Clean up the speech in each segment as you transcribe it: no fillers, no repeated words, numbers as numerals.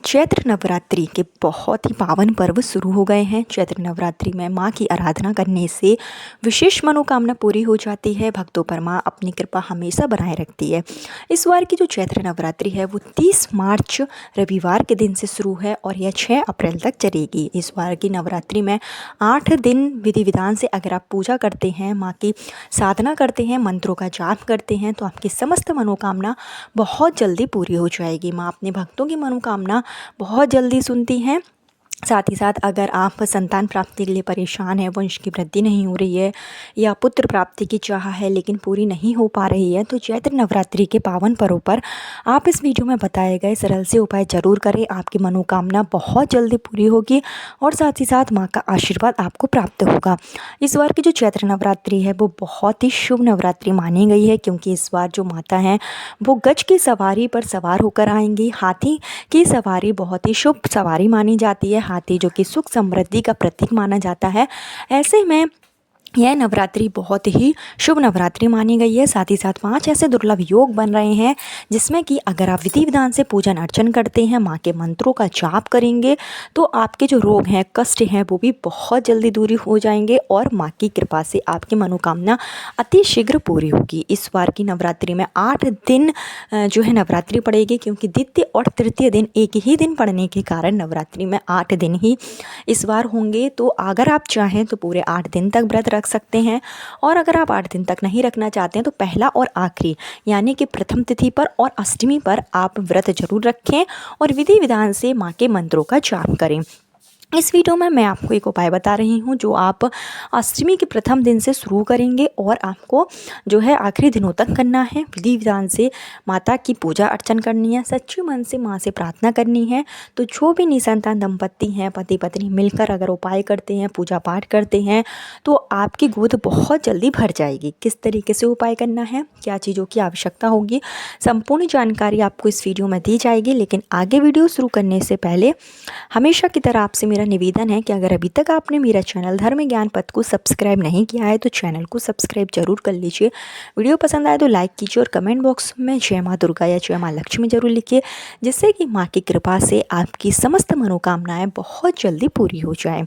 चैत्र नवरात्रि के बहुत ही पावन पर्व शुरू हो गए हैं। चैत्र नवरात्रि में माँ की आराधना करने से विशेष मनोकामना पूरी हो जाती है। भक्तों पर माँ अपनी कृपा हमेशा बनाए रखती है। इस बार की जो चैत्र नवरात्रि है वो 30 मार्च रविवार के दिन से शुरू है और यह 6 अप्रैल तक चलेगी। इस बार की नवरात्रि में 8 दिन विधि विधान से अगर आप पूजा करते हैं, माँ की साधना करते हैं, मंत्रों का जाप करते हैं तो आपकी समस्त मनोकामना बहुत जल्दी पूरी हो जाएगी। माँ अपने भक्तों की मनोकामना बहुत जल्दी सुनती हैं। साथ ही साथ अगर आप संतान प्राप्ति के लिए परेशान हैं, वंश की वृद्धि नहीं हो रही है या पुत्र प्राप्ति की चाह है लेकिन पूरी नहीं हो पा रही है, तो चैत्र नवरात्रि के पावन पर्व पर आप इस वीडियो में बताए गए सरल से उपाय ज़रूर करें। आपकी मनोकामना बहुत जल्दी पूरी होगी और साथ ही साथ माँ का आशीर्वाद आपको प्राप्त होगा। इस बार की जो चैत्र नवरात्रि है वो बहुत ही शुभ नवरात्रि मानी गई है, क्योंकि इस बार जो माता हैं वो गज की सवारी पर सवार होकर आएंगी। हाथी की सवारी बहुत ही शुभ सवारी मानी जाती है। हाथी जो कि सुख समृद्धि का प्रतीक माना जाता है। ऐसे में यह नवरात्रि बहुत ही शुभ नवरात्रि मानी गई है। साथ ही साथ 5 ऐसे दुर्लभ योग बन रहे हैं जिसमें कि अगर आप विधि विधान से पूजन अर्चन करते हैं, माँ के मंत्रों का जाप करेंगे तो आपके जो रोग हैं, कष्ट हैं, वो भी बहुत जल्दी दूरी हो जाएंगे और माँ की कृपा से आपकी मनोकामना अति शीघ्र पूरी होगी। इस बार की नवरात्रि में 8 दिन जो है नवरात्रि पड़ेगी, क्योंकि द्वितीय और तृतीय दिन एक ही दिन पड़ने के कारण नवरात्रि में 8 दिन ही इस बार होंगे। तो अगर आप चाहें तो पूरे 8 दिन तक व्रत रख सकते हैं, और अगर आप 8 दिन तक नहीं रखना चाहते हैं तो पहला और आखिरी यानी कि प्रथम तिथि पर और अष्टमी पर आप व्रत जरूर रखें और विधि विधान से माँ के मंत्रों का जाप करें। इस वीडियो में मैं आपको एक उपाय बता रही हूँ जो आप अष्टमी के प्रथम दिन से शुरू करेंगे और आपको जो है आखिरी दिनों तक करना है। विधि विधान से माता की पूजा अर्चन करनी है, सच्चे मन से माँ से प्रार्थना करनी है। तो जो भी निसंतान दंपत्ति हैं, पति पत्नी मिलकर अगर उपाय करते हैं, पूजा पाठ करते हैं तो आपकी गोद बहुत जल्दी भर जाएगी। किस तरीके से उपाय करना है, क्या चीज़ों की आवश्यकता होगी, संपूर्ण जानकारी आपको इस वीडियो में दी जाएगी। लेकिन आगे वीडियो शुरू करने से पहले हमेशा की तरह आपसे मेरा निवेदन है कि अगर अभी तक आपने मेरा चैनल धर्म ज्ञान पथ को सब्सक्राइब नहीं किया है तो चैनल को सब्सक्राइब जरूर कर लीजिए। वीडियो पसंद आए तो लाइक कीजिए और कमेंट बॉक्स में जय माँ दुर्गा या जय माँ लक्ष्मी जरूर लिखिए, जिससे कि माँ की कृपा से आपकी समस्त मनोकामनाएं बहुत जल्दी पूरी हो जाए।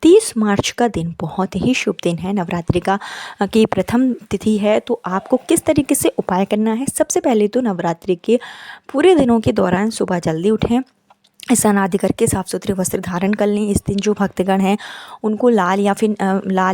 30 मार्च का दिन बहुत ही शुभ दिन है, नवरात्रि का की प्रथम तिथि है। तो आपको किस तरीके से उपाय करना है, सबसे पहले तो नवरात्रि के पूरे दिनों के दौरान सुबह जल्दी उठें, स्नान आदि करके साफ़ सुथरे वस्त्र धारण कर लें। इस दिन जो भक्तगण हैं उनको लाल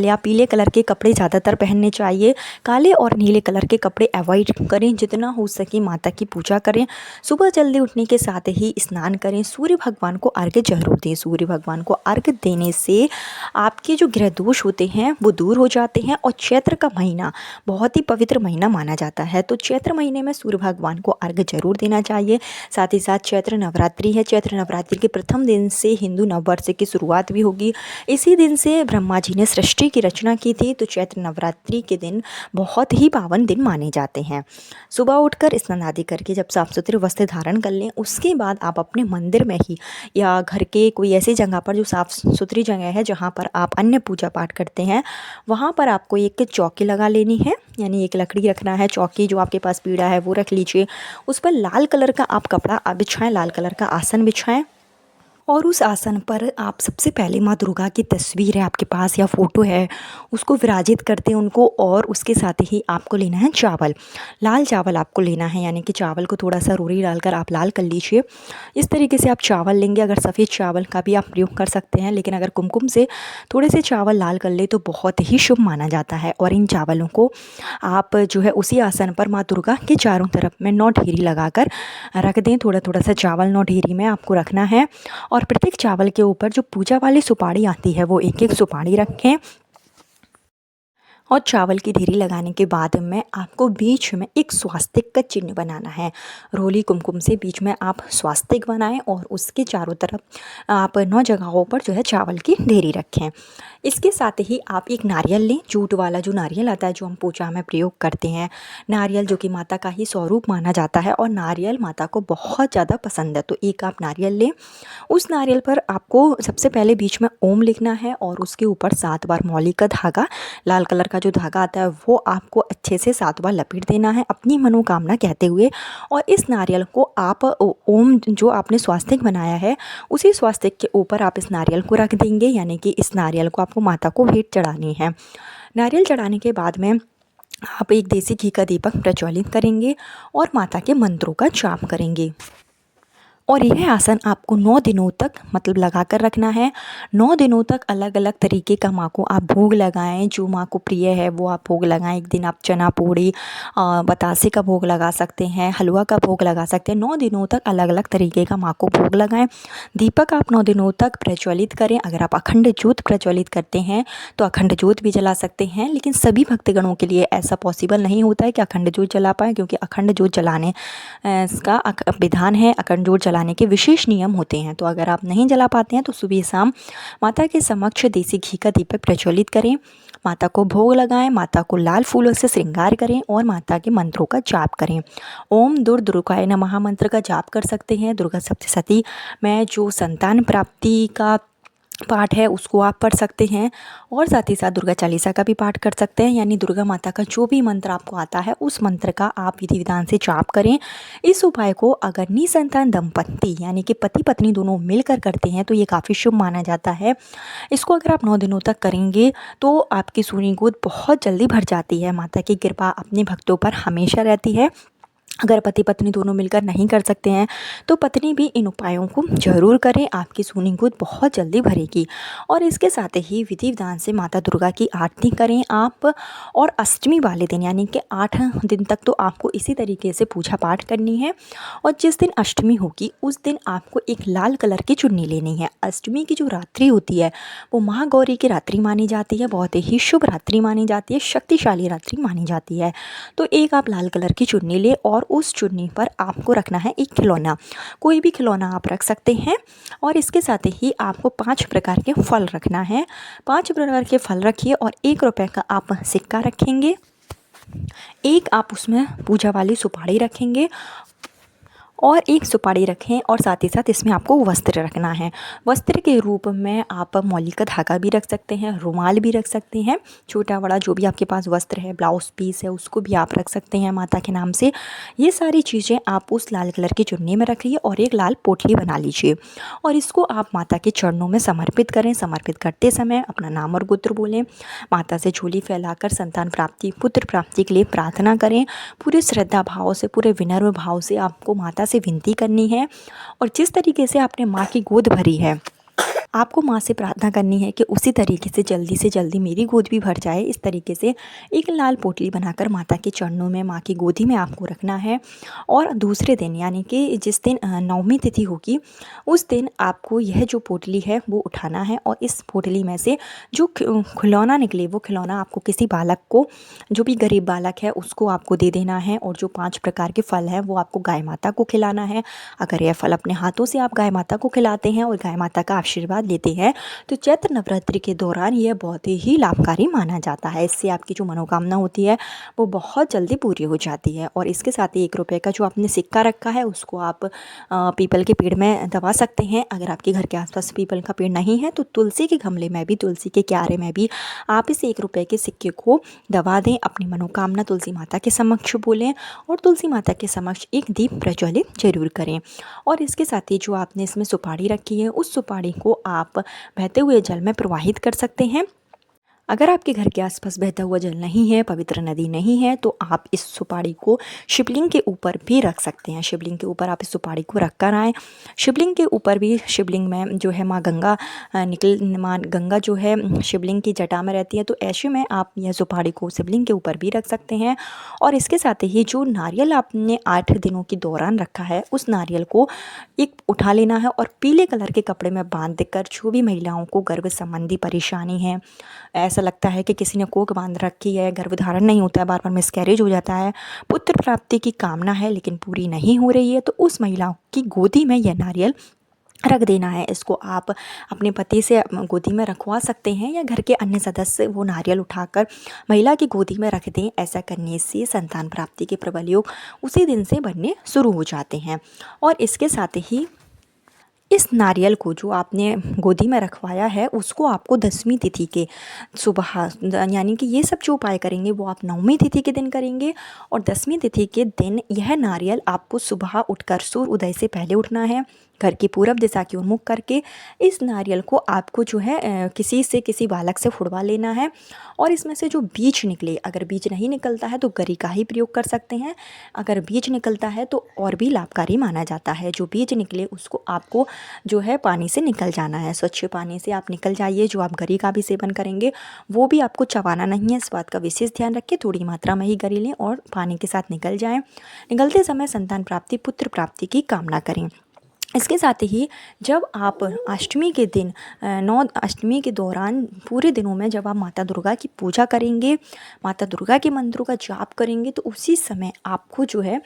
या पीले कलर के कपड़े ज़्यादातर पहनने चाहिए। काले और नीले कलर के कपड़े अवॉइड करें। जितना हो सके माता की पूजा करें। सुबह जल्दी उठने के साथ ही स्नान करें। सूर्य भगवान को अर्घ्य जरूर दें। सूर्य भगवान को अर्घ्य देने से आपके जो ग्रह दोष होते हैं वो दूर हो जाते हैं। और चैत्र का महीना बहुत ही पवित्र महीना माना जाता है, तो चैत्र महीने में सूर्य भगवान को अर्घ्य जरूर देना चाहिए। साथ ही साथ चैत्र नवरात्रि है। चैत्र नवरात्रि के प्रथम दिन से हिंदू नववर्ष की शुरुआत भी होगी। इसी दिन से ब्रह्मा जी ने सृष्टि की रचना की थी, तो चैत्र नवरात्रि के दिन बहुत ही पावन दिन माने जाते हैं। सुबह उठकर स्नान आदि करके जब साफ सुथरे वस्त्र धारण कर लें, उसके बाद आप अपने मंदिर में ही या घर के कोई ऐसी जगह पर जो साफ सुथरी जगह है जहाँ पर आप अन्य पूजा पाठ करते हैं, वहाँ पर आपको एक चौकी लगा लेनी है, यानी एक लकड़ी रखना है। चौकी जो आपके पास पीढ़ा है वो रख लीजिए। उस पर लाल कलर का आप कपड़ा बिछाएं, लाल कलर का आसन बिछाएं और उस आसन पर आप सबसे पहले माँ दुर्गा की तस्वीर है आपके पास या फ़ोटो है उसको विराजित करते हैं उनको। और उसके साथ ही आपको लेना है चावल, लाल चावल आपको लेना है, यानी कि चावल को थोड़ा सा रोरी डालकर आप लाल कर लीजिए। इस तरीके से आप चावल लेंगे। अगर सफ़ेद चावल का भी आप प्रयोग कर सकते हैं, लेकिन अगर कुमकुम से थोड़े से चावल लाल कर ले तो बहुत ही शुभ माना जाता है। और इन चावलों को आप जो है उसी आसन पर माँ दुर्गा के चारों तरफ में 9 ढेरी लगाकर रख दें। थोड़ा थोड़ा सा चावल 9 ढेरी में आपको रखना है और प्रत्येक चावल के ऊपर जो पूजा वाली सुपारी आती है वो एक एक सुपारी रखें। और चावल की ढेरी लगाने के बाद में आपको बीच में एक स्वास्तिक का चिन्ह बनाना है। रोली कुमकुम से बीच में आप स्वास्तिक बनाएं और उसके चारों तरफ आप 9 जगहों पर जो है चावल की ढेरी रखें। इसके साथ ही आप एक नारियल लें, जूट वाला जो नारियल आता है जो हम पूजा में प्रयोग करते हैं। नारियल जो कि माता का ही स्वरूप माना जाता है और नारियल माता को बहुत ज़्यादा पसंद है, तो एक आप नारियल लें। उस नारियल पर आपको सबसे पहले बीच में ओम लिखना है और उसके ऊपर 7 बार मौली का धागा, लाल कलर का का जो धागा आता है वो आपको अच्छे से 7 बार लपेट देना है अपनी मनोकामना कहते हुए। और इस नारियल को आप ओम जो आपने स्वास्तिक बनाया है उसी स्वास्तिक के ऊपर आप इस नारियल को रख देंगे, यानी कि इस नारियल को आपको माता को भेंट चढ़ानी है। नारियल चढ़ाने के बाद में आप एक देसी घी का दीपक प्रज्वलित करेंगे और माता के मंत्रों का जाप करेंगे। और यह आसन आपको 9 दिनों तक मतलब लगा कर रखना है। 9 दिनों तक अलग अलग तरीके का माँ को आप भोग लगाएं, जो माँ को प्रिय है वो आप भोग लगाएं। एक दिन आप चना पूड़ी बतासे का भोग लगा सकते हैं, हलवा का भोग लगा सकते हैं। 9 दिनों तक अलग अलग तरीके का माँ को भोग लगाएं। दीपक आप 9 दिनों तक प्रज्वलित करें। अगर आप अखंड ज्योत प्रज्वलित करते हैं तो अखंड ज्योत भी जला सकते हैं, लेकिन सभी भक्तगणों के लिए ऐसा पॉसिबल नहीं होता है कि अखंड ज्योत जला पाएँ, क्योंकि अखंड ज्योत जलाने का विधान है, अखंड ज्योत जलाने के विशेष नियम होते हैं। तो अगर आप नहीं जला पाते हैं तो सुबह शाम माता के समक्ष देसी घी का दीपक प्रज्वलित करें, माता को भोग लगाएं, माता को लाल फूलों से श्रृंगार करें और माता के मंत्रों का जाप करें। ओम दुर्गाय नमः मंत्र का जाप कर सकते हैं। दुर्गा सप्तशती में जो संतान प्राप्ति का पाठ है उसको आप पढ़ सकते हैं, और साथ ही साथ दुर्गा चालीसा का भी पाठ कर सकते हैं। यानी दुर्गा माता का जो भी मंत्र आपको आता है उस मंत्र का आप विधि विधान से जाप करें। इस उपाय को अगर निसंतान दंपत्ति यानी कि पति पत्नी दोनों मिलकर करते हैं तो ये काफ़ी शुभ माना जाता है। इसको अगर आप 9 दिनों तक करेंगे तो आपकी सूनी गोद बहुत जल्दी भर जाती है। माता की कृपा अपने भक्तों पर हमेशा रहती है। अगर पति पत्नी दोनों मिलकर नहीं कर सकते हैं तो पत्नी भी इन उपायों को ज़रूर करें, आपकी सूनी गोद बहुत जल्दी भरेगी। और इसके साथ ही विधि विधान से माता दुर्गा की आरती करें आप। और अष्टमी वाले दिन यानी कि 8 दिन तक तो आपको इसी तरीके से पूजा पाठ करनी है। और जिस दिन अष्टमी होगी उस दिन आपको एक लाल कलर की चुन्नी लेनी है। अष्टमी की जो रात्रि होती है वो महागौरी की रात्रि मानी जाती है, बहुत ही शुभ रात्रि मानी जाती है, शक्तिशाली रात्रि मानी जाती है। तो एक आप लाल कलर की चुन्नी ले और उस चुन्नी पर आपको रखना है एक खिलौना, कोई भी खिलौना आप रख सकते हैं। और इसके साथ ही आपको 5 प्रकार के फल रखना है। 5 प्रकार के फल रखिए और 1 रुपये का आप सिक्का रखेंगे। एक आप उसमें पूजा वाली सुपारी रखेंगे और एक सुपारी रखें, और साथ ही साथ इसमें आपको वस्त्र रखना है। वस्त्र के रूप में आप मौली का धागा भी रख सकते हैं, रुमाल भी रख सकते हैं, छोटा बड़ा जो भी आपके पास वस्त्र है, ब्लाउज पीस है उसको भी आप रख सकते हैं माता के नाम से। ये सारी चीज़ें आप उस लाल कलर की चुन्नी में रखिए और एक लाल पोटली बना लीजिए और इसको आप माता के चरणों में समर्पित करें। समर्पित करते समय अपना नाम और गोत्र बोलें, माता से झोली फैलाकर संतान प्राप्ति पुत्र प्राप्ति के लिए प्रार्थना करें। पूरे श्रद्धा भाव से, पूरे विनम्र भाव से आपको माता से विनती करनी है। और जिस तरीके से आपने माँ की गोद भरी है आपको माँ से प्रार्थना करनी है कि उसी तरीके से जल्दी मेरी गोद भी भर जाए। इस तरीके से एक लाल पोटली बनाकर माता के चरणों में, माँ की गोदी में आपको रखना है। और दूसरे दिन यानी कि जिस दिन नवमी तिथि होगी उस दिन आपको यह जो पोटली है वो उठाना है और इस पोटली में से जो खिलौना निकले वो खिलौना आपको किसी बालक को, जो भी गरीब बालक है उसको आपको दे देना है। और जो 5 प्रकार के फल हैं वो आपको गाय माता को खिलाना है। अगर यह फल अपने हाथों से आप गाय माता को खिलाते हैं और गाय माता का आशीर्वाद लेते हैं तो चैत्र नवरात्रि के दौरान यह बहुत ही लाभकारी माना जाता है। इससे आपकी जो मनोकामना होती है वो बहुत जल्दी पूरी हो जाती है। और इसके साथ ही 1 रुपये का जो आपने सिक्का रखा है उसको आप पीपल के पेड़ में दबा सकते हैं। अगर आपके घर के आसपास पीपल का पेड़ नहीं है तो तुलसी के गमले में भी, तुलसी के क्यारे में भी आप इस 1 रुपये के सिक्के को दबा दें। अपनी मनोकामना तुलसी माता के समक्ष बोलें और तुलसी माता के समक्ष एक दीप प्रज्वलित जरूर करें। और इसके साथ ही जो आपने इसमें सुपारी रखी है उस सुपारी को आप बहते हुए जल में प्रवाहित कर सकते हैं। अगर आपके घर के आसपास बहता हुआ जल नहीं है, पवित्र नदी नहीं है, तो आप इस सुपारी को शिवलिंग के ऊपर भी रख सकते हैं। शिवलिंग के ऊपर आप इस सुपारी को रख कर आएँ। शिवलिंग के ऊपर भी, शिवलिंग में जो है माँ गंगा माँ गंगा जो है शिवलिंग की जटा में रहती है, तो ऐसे में आप यह सुपारी को शिवलिंग के ऊपर भी रख सकते हैं। और इसके साथ ही जो नारियल आपने 8 दिनों के दौरान रखा है उस नारियल को एक उठा लेना है और पीले कलर के कपड़े में बांध कर, जो भी महिलाओं को गर्भ संबंधी परेशानी है, ऐसा लगता है कि किसी ने कोख बांध रखी है, गर्भधारण नहीं होता है, बार बार मिसकैरेज हो जाता है, पुत्र प्राप्ति की कामना है लेकिन पूरी नहीं हो रही है, तो उस महिला की गोदी में यह नारियल रख देना है। इसको आप अपने पति से गोदी में रखवा सकते हैं या घर के अन्य सदस्य वो नारियल उठाकर महिला की गोदी में रख दें। ऐसा करने से संतान प्राप्ति के प्रबल योग उसी दिन से बनने शुरू हो जाते हैं। और इसके साथ ही इस नारियल को जो आपने गोदी में रखवाया है उसको आपको 10वीं तिथि के सुबह यानी कि ये सब जो उपाय करेंगे वो आप 9वीं तिथि के दिन करेंगे। और 10वीं तिथि के दिन यह नारियल आपको सुबह उठकर सूर्य उदय से पहले उठना है, घर की पूरब दिशा की ओर मुख करके इस नारियल को आपको जो है किसी बालक से फुड़वा लेना है। और इसमें से जो बीज निकले, अगर बीज नहीं निकलता है तो गरी का ही प्रयोग कर सकते हैं, अगर बीज निकलता है तो और भी लाभकारी माना जाता है। जो बीज निकले उसको आपको जो है पानी से निकल जाना है, स्वच्छ पानी से आप निकल जाइए। जो आप गरी का भी सेवन करेंगे वो भी आपको चबाना नहीं है, इस बात का विशेष ध्यान रखिए। थोड़ी मात्रा में ही गरी लें और पानी के साथ निकल जाएं। निकलते समय संतान प्राप्ति, पुत्र प्राप्ति की कामना करें। इसके साथ ही जब आप अष्टमी के दिन अष्टमी के दौरान पूरे दिनों में जब आप माता दुर्गा की पूजा करेंगे, माता दुर्गा के मंत्रों का जाप करेंगे, तो उसी समय आपको जो है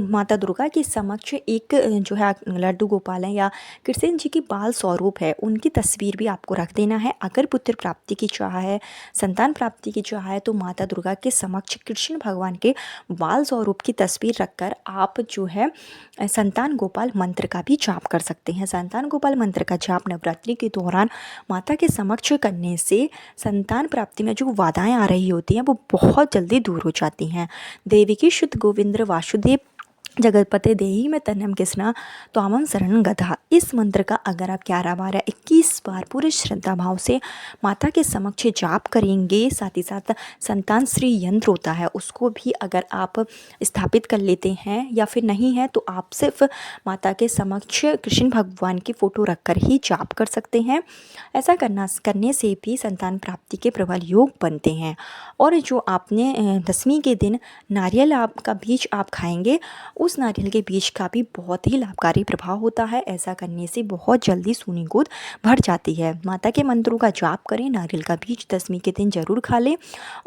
माता दुर्गा के समक्ष एक जो है लड्डू गोपाल है या कृष्ण जी की बाल स्वरूप है उनकी तस्वीर भी आपको रख देना है। अगर पुत्र प्राप्ति की चाह है, संतान प्राप्ति की चाह है, तो माता दुर्गा के समक्ष कृष्ण भगवान के बाल स्वरूप की तस्वीर रखकर आप जो है संतान गोपाल मंत्र का भी जाप कर सकते हैं। संतान गोपाल मंत्र का जाप नवरात्रि के दौरान माता के समक्ष करने से संतान प्राप्ति में जो बाधाएं आ रही होती हैं वो बहुत जल्दी दूर हो जाती हैं। देवी की शुद्ध गोविंद्र वासुदेव जगतपते देही में तन्नम किसना त्वामं शरण गधा, इस मंत्र का अगर आप 11 बार या 21 बार पूरे श्रद्धा भाव से माता के समक्ष जाप करेंगे, साथ ही साथ संतान श्री यंत्र होता है उसको भी अगर आप स्थापित कर लेते हैं या फिर नहीं है तो आप सिर्फ माता के समक्ष कृष्ण भगवान की फ़ोटो रखकर ही जाप कर सकते हैं। ऐसा करने से भी संतान प्राप्ति के प्रबल योग बनते हैं। और जो आपने 10वीं के दिन नारियल का बीज आप खाएंगे, उस नारियल के बीज का भी बहुत ही लाभकारी प्रभाव होता है। ऐसा करने से बहुत जल्दी सूनी गोद भर जाती है। माता के मंत्रों का जाप करें, नारियल का बीज 10वीं के दिन जरूर खा लें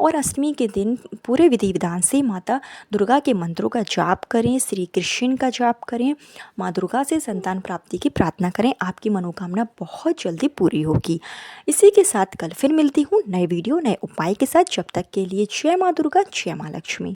और अष्टमी के दिन पूरे विधि विधान से माता दुर्गा के मंत्रों का जाप करें, श्री कृष्ण का जाप करें, माँ दुर्गा से संतान प्राप्ति की प्रार्थना करें। आपकी मनोकामना बहुत जल्दी पूरी होगी। इसी के साथ कल फिर मिलती हूँ नए वीडियो नए उपाय के साथ। जब तक के लिए जय माँ दुर्गा, जय माँ लक्ष्मी।